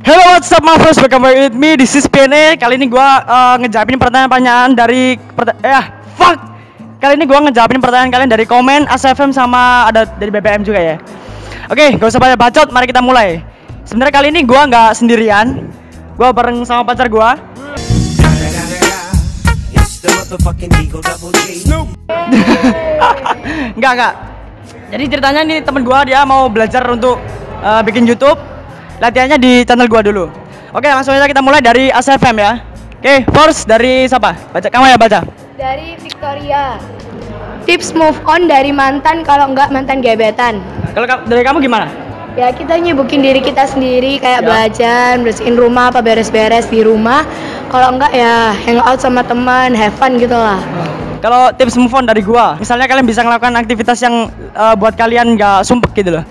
Hello, what's up, my friends? Welcome back with me. This is PNE. Kali ini gua ngejawabin pertanyaan-pertanyaan dari Kali ini gua ngejawabin pertanyaan kalian dari komen ASFM sama ada dari BBM juga ya. Oke, gak usah banyak bacot, mari kita mulai. Sebenarnya kali ini gua nggak sendirian. Gua bareng sama pacar gua. Enggak. Jadi ceritanya nih temen gua dia mau belajar untuk bikin YouTube. Latihannya di channel gua dulu. Oke, langsung aja kita mulai dari ASFM ya. Oke, first dari siapa? Baca kamu ya, baca. Dari Victoria. Tips move on dari mantan kalau enggak mantan gebetan. Kalau dari kamu gimana? Ya kita nyibukin diri kita sendiri kayak belajar, bersihin rumah, apa beres-beres di rumah. Kalau enggak ya hangout sama teman, have fun gitu lah. Kalau tips move on dari gua, misalnya kalian bisa melakukan aktivitas yang buat kalian nggak sumpek gitu loh.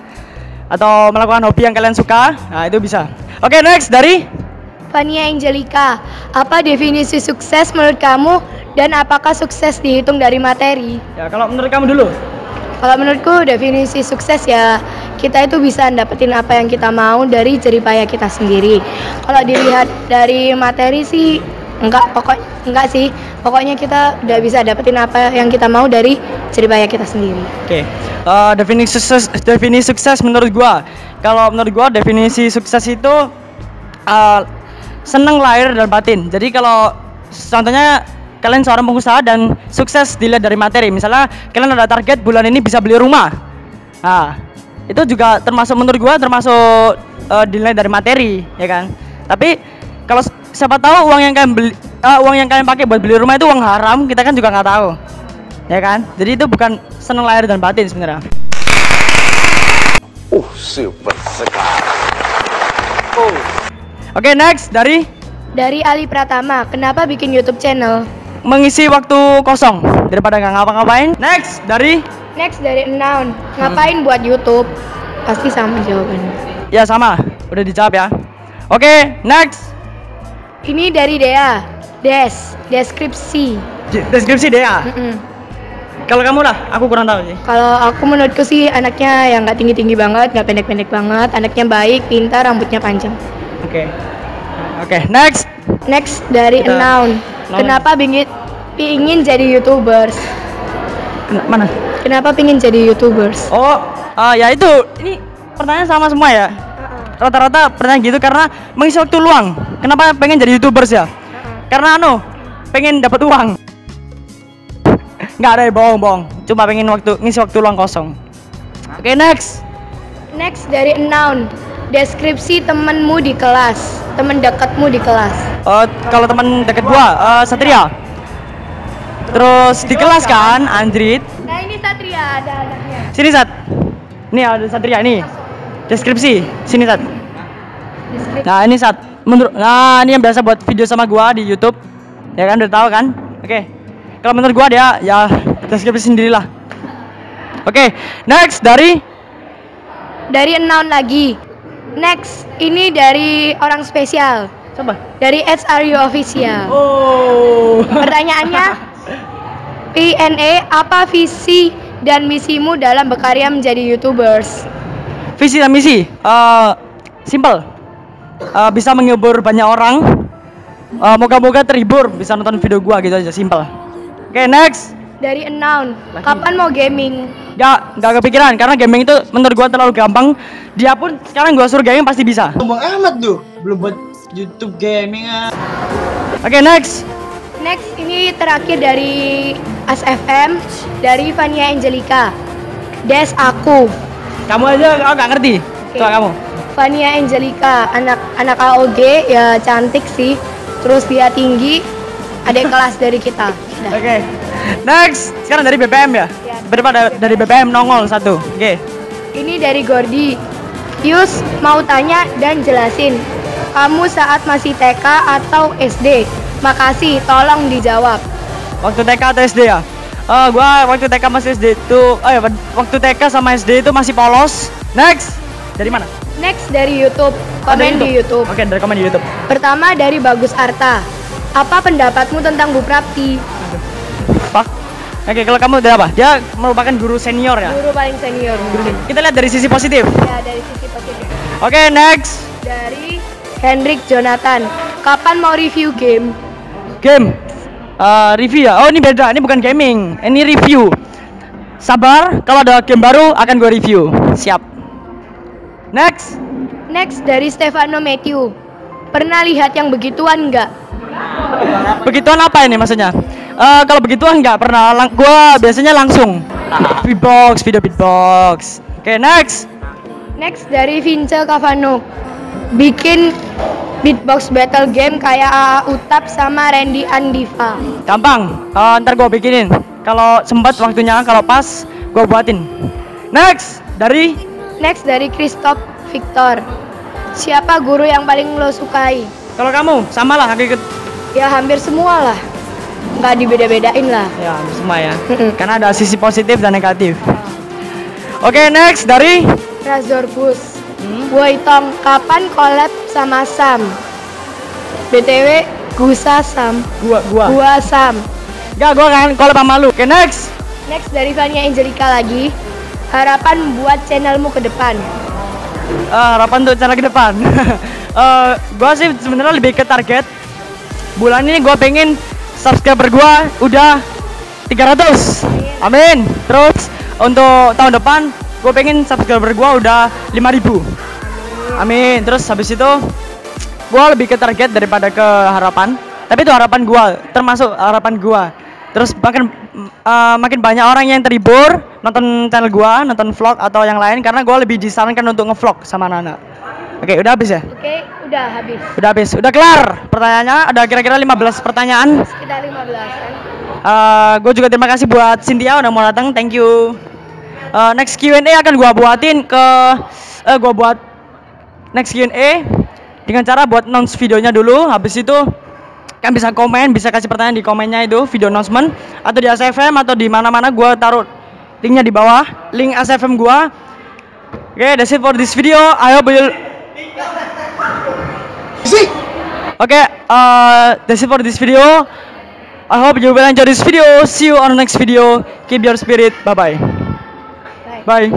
Atau melakukan hobi yang kalian suka, nah itu bisa. Oke, next dari Fania Angelica. Apa definisi sukses menurut kamu dan apakah sukses dihitung dari materi? ya kalau menurut kamu dulu. Kalau menurutku definisi sukses ya kita itu bisa dapetin apa yang kita mau dari jerih payah kita sendiri. Kalau dilihat dari materi sih enggak sih. Pokoknya kita udah bisa dapetin apa yang kita mau dari jerih payah kita sendiri. Oke. Definisi sukses menurut gua. Kalau menurut gua definisi sukses itu seneng lahir dan batin. Jadi kalau contohnya kalian seorang pengusaha dan sukses dilihat dari materi. Misalnya kalian ada target bulan ini bisa beli rumah. Nah, itu juga termasuk menurut gua termasuk dinilai dari materi, ya kan? Tapi kalau siapa tahu uang yang kalian pakai buat beli rumah itu uang haram, kita kan juga nggak tahu. Ya kan? Jadi itu bukan seneng lahir dan batin sebenarnya. Super sekali. Oke, next dari Ali Pratama. Kenapa bikin YouTube channel? mengisi waktu kosong daripada nggak ngapa-ngapain. Next dari Noun. Ngapain buat YouTube? Pasti sama jawabannya. ya sama, udah dijawab ya. Oke, next. Ini dari Dea. Deskripsi. Deskripsi deh ya. Kalau kamu lah, aku kurang tahu sih. Kalau aku menurutku sih anaknya yang nggak tinggi-tinggi banget, nggak pendek-pendek banget. Anaknya baik, pintar, rambutnya panjang. Oke, next. Next dari Noun. Kenapa pingin jadi YouTubers? Mana? Kenapa pingin jadi YouTubers? Ya itu. Ini pertanyaan sama semua ya. Rata-rata pertanyaan gitu karena mengisi waktu luang. Kenapa pengen jadi YouTubers ya? Karena pengen dapat uang. Nggak ada bohong. Cuma pengen ngisi waktu luang kosong. Oke, next. Next dari Noun. Deskripsi temenmu di kelas. Temen dekatmu di kelas. Kalau teman deket gua, Satria. Terus di kelas kan, Andrit. Nah ini Satria, ada anaknya. Sini Sat. Ini ada Satria nih. Deskripsi. Sini Sat. Nah ini Sat. Nah ini yang biasa buat video sama gua di YouTube. Ya kan udah tahu kan? Oke. Kalau menurut gua dia ya deskripsi sendirilah. Oke, next dari Noun lagi. Next, ini dari orang spesial. siapa? Dari SRU Official. Oh. Pertanyaannya, PNE, apa visi dan misimu dalam berkarya menjadi YouTubers? Visi dan misi, simple. Bisa menghibur banyak orang. Moga-moga terhibur bisa nonton video gua gitu aja, simple. Oke, next. Dari Noun, kapan mau gaming? Gak kepikiran karena gaming itu menurut gua terlalu gampang. Dia pun sekarang gua suruh gaming pasti bisa. Ngomong amat tuh, belum buat YouTube gaming ah. Oke, next. Next, ini terakhir dari ASFM, dari Fania Angelica. Aku. Kamu aja nggak ngerti. Coba kamu. Fania Angelica, anak AOG ya, cantik sih. Terus dia tinggi, adik kelas dari kita. Oke. Next. Sekarang dari BBM ya. Ya. Dari BBM nongol satu. Oke. Ini dari Gordi. Yus, mau tanya dan jelasin. Kamu saat masih TK atau SD? Makasih, tolong dijawab. Waktu TK atau SD ya? Gua waktu TK masih SD itu, waktu TK sama SD itu masih polos. Next. Dari mana? Next dari YouTube. Komen di YouTube. Oke, dari komen di YouTube. Pertama dari Bagus Arta. Apa pendapatmu tentang Bu Prapti? Pak. Oke, kalau kamu dari apa? Dia merupakan guru senior ya. Guru paling senior. Kita lihat dari sisi positif. Ya, dari sisi positif. Oke, next. Dari Hendrik Jonathan. Kapan mau review game? Game. Review ya. Oh, ini beda. Ini bukan gaming. Ini review. Sabar, kalau ada game baru akan gue review. Siap. Next. Next dari Stefano Matthew. Pernah lihat yang begituan nggak? Begituan apa ini maksudnya? Kalau begituan nggak pernah. Gua biasanya langsung beatbox, video beatbox. Oke, next. Next dari Vince Cavano. Bikin beatbox battle game kayak AA Utap sama Randy Andiva. Gampang. Ntar gua bikinin. Kalau sempat waktunya, kalau pas gua buatin. Next dari Christoph Victor. Siapa guru yang paling lo sukai? kalau kamu sama lah hampir Ya hampir semua lah. Nggak dibeda-bedain lah. ya semua ya. Karena ada sisi positif dan negatif. Oke, next dari Razor Bus. Woi Tong, kapan collab sama Sam? BTW, Gusa Sam. Gua Sam. Enggak, gua kangen collab sama lu. Oke, next. Next dari Vania Angelica lagi. Harapan buat channelmu ke depan. Harapan untuk channel ke depan. Gua sih sebenarnya lebih ke target bulan ini gua pengen subscriber gua udah 300. Amin. Terus untuk tahun depan gua pengen subscriber gua udah 5.000. Amin. Terus habis itu gua lebih ke target daripada ke harapan. Tapi itu harapan gua, termasuk harapan gua. Terus makin banyak orang yang terhibur nonton channel gua, nonton vlog atau yang lain karena gua lebih disarankan untuk ngevlog sama anak-anak. Oke, udah habis ya? Oke, udah habis. Udah habis. Udah kelar pertanyaannya. Ada kira-kira 15 pertanyaan. Sekitar 15-an. Gue juga terima kasih buat Cynthia udah mau datang. Thank you. Next Q&A akan gua buatin ke gua buat next Q&A dengan cara buat announce videonya dulu. Habis itu kan bisa komen, bisa kasih pertanyaan di komennya itu video announcement atau di ASFM atau di mana-mana gua taruh linknya di bawah, link ASFM gua. Oke, that's it for this video. I hope you'll that's it for this video. I hope you will enjoy this video. See you on the next video. Keep your spirit. Bye-bye. Bye.